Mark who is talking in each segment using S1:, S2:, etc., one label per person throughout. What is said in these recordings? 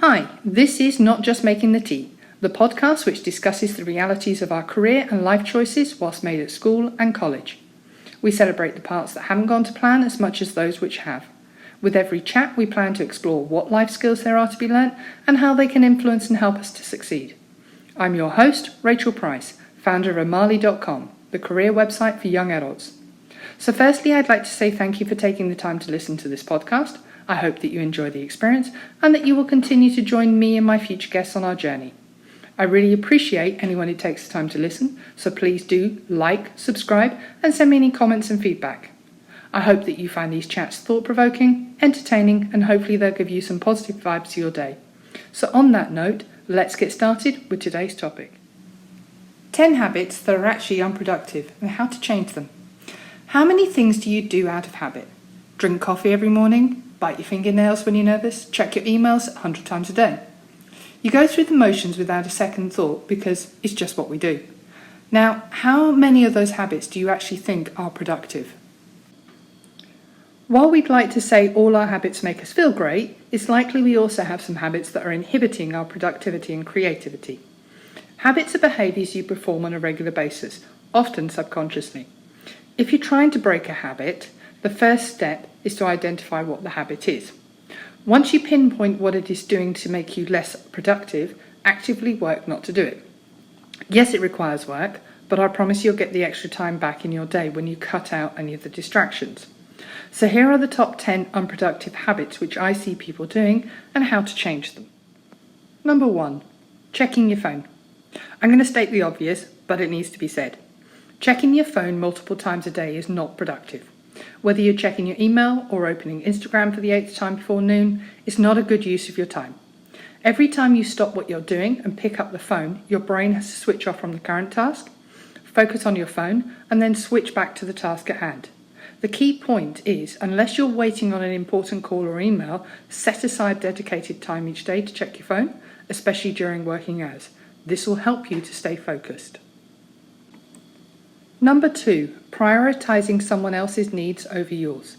S1: Hi, this is Not Just Making the Tea, the podcast which discusses the realities of our career and life choices whilst made at school and college. We celebrate the parts that haven't gone to plan as much as those which have. With every chat, we plan to explore what life skills there are to be learnt and how they can influence and help us to succeed. I'm your host, Rachel Price, founder of Amali.com, the career website for young adults. So firstly, I'd like to say thank you for taking the time to listen to this podcast. I hope that you enjoy the experience and that you will continue to join me and my future guests on our journey. I really appreciate anyone who takes the time to listen, so please do like, subscribe, and send me any comments and feedback. I hope that you find these chats thought-provoking, entertaining, and hopefully they'll give you some positive vibes to your day. So on that note, let's get started with today's topic. 10 habits that are actually unproductive and how to change them. How many things do you do out of habit? Drink coffee every morning? Bite your fingernails when you're nervous? Check your emails 100 times a day? You go through the motions without a second thought because it's just what we do. Now, how many of those habits do you actually think are productive? While we'd like to say all our habits make us feel great, it's likely we also have some habits that are inhibiting our productivity and creativity. Habits are behaviours you perform on a regular basis, often subconsciously. If you're trying to break a habit, the first step is to identify what the habit is. Once you pinpoint what it is doing to make you less productive, actively work not to do it. Yes, it requires work, but I promise you'll get the extra time back in your day when you cut out any of the distractions. So here are the top 10 unproductive habits which I see people doing and how to change them. Number 1, checking your phone. I'm going to state the obvious, but it needs to be said. Checking your phone multiple times a day is not productive. Whether you're checking your email or opening Instagram for the 8th time before noon, it's not a good use of your time. Every time you stop what you're doing and pick up the phone, your brain has to switch off from the current task, focus on your phone, and then switch back to the task at hand. The key point is, unless you're waiting on an important call or email, set aside dedicated time each day to check your phone, especially during working hours. This will help you to stay focused. Number 2, prioritising someone else's needs over yours.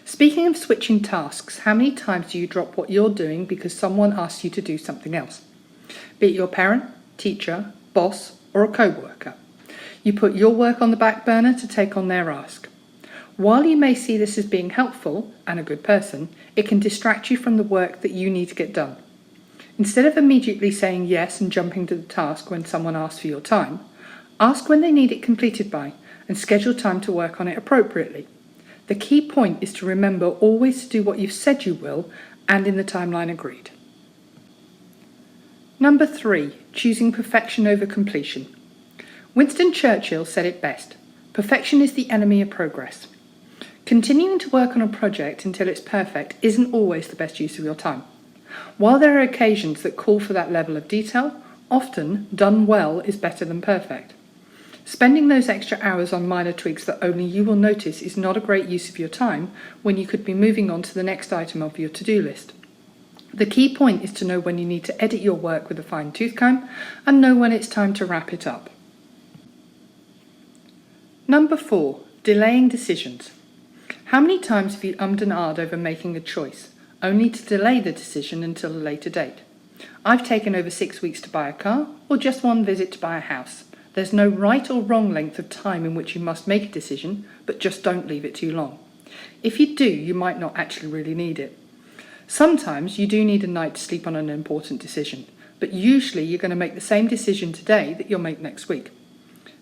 S1: Speaking of switching tasks, how many times do you drop what you're doing because someone asks you to do something else? Be it your parent, teacher, boss, or a co-worker. You put your work on the back burner to take on their ask. While you may see this as being helpful and a good person, it can distract you from the work that you need to get done. Instead of immediately saying yes and jumping to the task when someone asks for your time, ask when they need it completed by and schedule time to work on it appropriately. The key point is to remember always to do what you've said you will and in the timeline agreed. Number 3, choosing perfection over completion. Winston Churchill said it best, perfection is the enemy of progress. Continuing to work on a project until it's perfect isn't always the best use of your time. While there are occasions that call for that level of detail, often done well is better than perfect. Spending those extra hours on minor tweaks that only you will notice is not a great use of your time when you could be moving on to the next item of your to-do list. The key point is to know when you need to edit your work with a fine-tooth comb and know when it's time to wrap it up. Number 4, delaying decisions. How many times have you ummed and ahed over making a choice, only to delay the decision until a later date? I've taken over 6 weeks to buy a car or just one visit to buy a house. There's no right or wrong length of time in which you must make a decision, but just don't leave it too long. If you do, you might not actually really need it. Sometimes you do need a night to sleep on an important decision, but usually you're going to make the same decision today that you'll make next week.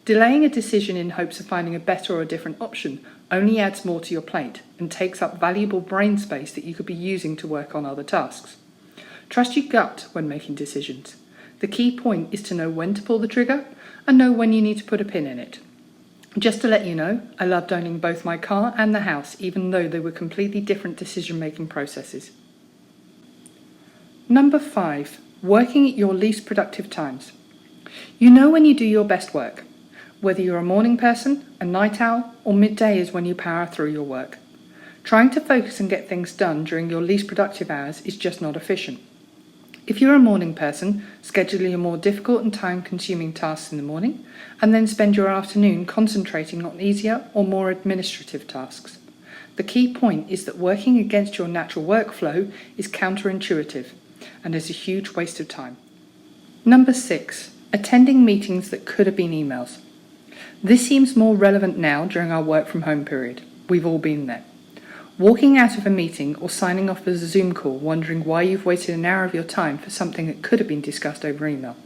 S1: Delaying a decision in hopes of finding a better or a different option only adds more to your plate and takes up valuable brain space that you could be using to work on other tasks. Trust your gut when making decisions. The key point is to know when to pull the trigger and know when you need to put a pin in it. Just to let you know, I loved owning both my car and the house, even though they were completely different decision-making processes. Number 5, working at your least productive times. You know when you do your best work. Whether you're a morning person, a night owl, or midday is when you power through your work. Trying to focus and get things done during your least productive hours is just not efficient. If you're a morning person, schedule your more difficult and time-consuming tasks in the morning, and then spend your afternoon concentrating on easier or more administrative tasks. The key point is that working against your natural workflow is counterintuitive, and is a huge waste of time. Number 6. Attending meetings that could have been emails. This seems more relevant now during our work from home period. We've all been there. Walking out of a meeting or signing off as a Zoom call wondering why you've wasted an hour of your time for something that could have been discussed over email.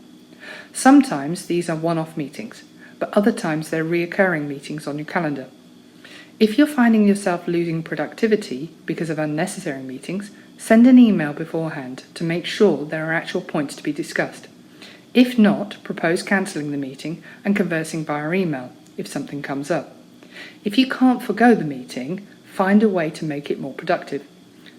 S1: Sometimes these are one-off meetings, but other times they're reoccurring meetings on your calendar. If you're finding yourself losing productivity because of unnecessary meetings, send an email beforehand to make sure there are actual points to be discussed. If not, propose cancelling the meeting and conversing via email if something comes up. If you can't forgo the meeting, find a way to make it more productive.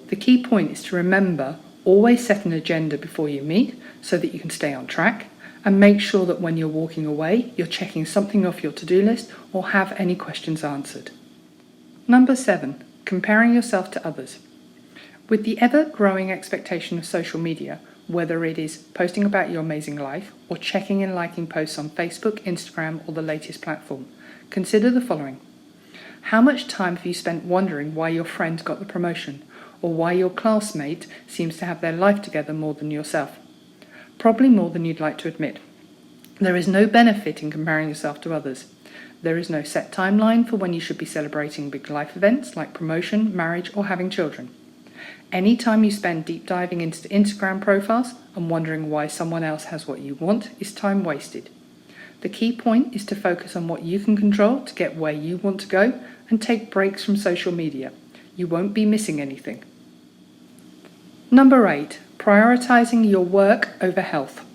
S1: The key point is to remember, always set an agenda before you meet so that you can stay on track, and make sure that when you're walking away, you're checking something off your to-do list or have any questions answered. Number 7. Comparing yourself to others. With the ever-growing expectation of social media, whether it is posting about your amazing life or checking and liking posts on Facebook, Instagram, or the latest platform, consider the following. How much time have you spent wondering why your friend got the promotion, or why your classmate seems to have their life together more than yourself? Probably more than you'd like to admit. There is no benefit in comparing yourself to others. There is no set timeline for when you should be celebrating big life events like promotion, marriage, or having children. Any time you spend deep diving into Instagram profiles and wondering why someone else has what you want is time wasted. The key point is to focus on what you can control to get where you want to go and take breaks from social media. You won't be missing anything. Number 8. Prioritizing your work over health.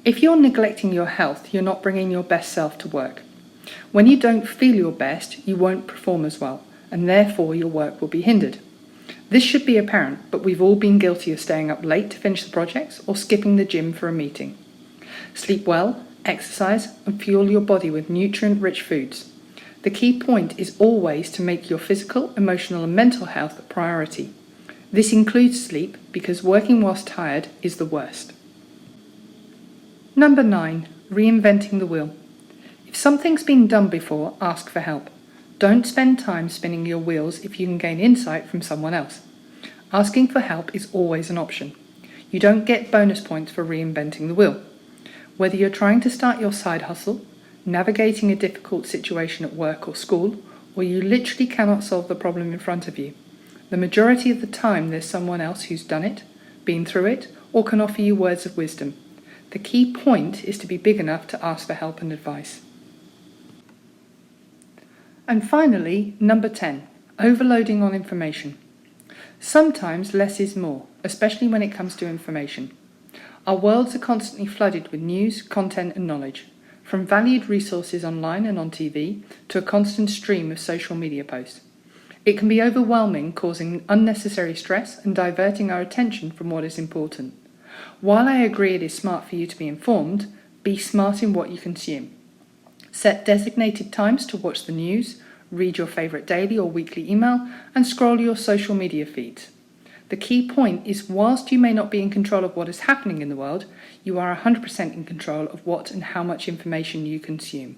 S1: If you're neglecting your health, you're not bringing your best self to work. When you don't feel your best, you won't perform as well, and therefore your work will be hindered. This should be apparent, but we've all been guilty of staying up late to finish the projects or skipping the gym for a meeting. Sleep well, exercise, and fuel your body with nutrient-rich foods. The key point is always to make your physical, emotional, and mental health a priority. This includes sleep because working whilst tired is the worst. Number 9. Reinventing the wheel. If something's been done before, ask for help. Don't spend time spinning your wheels if you can gain insight from someone else. Asking for help is always an option. You don't get bonus points for reinventing the wheel. Whether you're trying to start your side hustle, navigating a difficult situation at work or school, or you literally cannot solve the problem in front of you, the majority of the time there's someone else who's done it, been through it, or can offer you words of wisdom. The key point is to be big enough to ask for help and advice. And finally, number 10, overloading on information. Sometimes less is more, especially when it comes to information. Our worlds are constantly flooded with news, content and knowledge, from valued resources online and on TV to a constant stream of social media posts. It can be overwhelming, causing unnecessary stress and diverting our attention from what is important. While I agree it is smart for you to be informed, be smart in what you consume. Set designated times to watch the news, read your favourite daily or weekly email, and scroll your social media feeds. The key point is whilst you may not be in control of what is happening in the world, you are 100% in control of what and how much information you consume.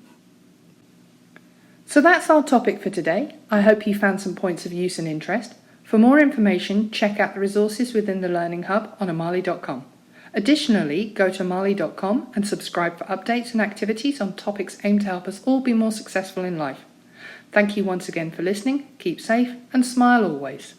S1: So that's our topic for today. I hope you found some points of use and interest. For more information, check out the resources within the Learning Hub on amali.com. Additionally, go to amali.com and subscribe for updates and activities on topics aimed to help us all be more successful in life. Thank you once again for listening, keep safe and smile always.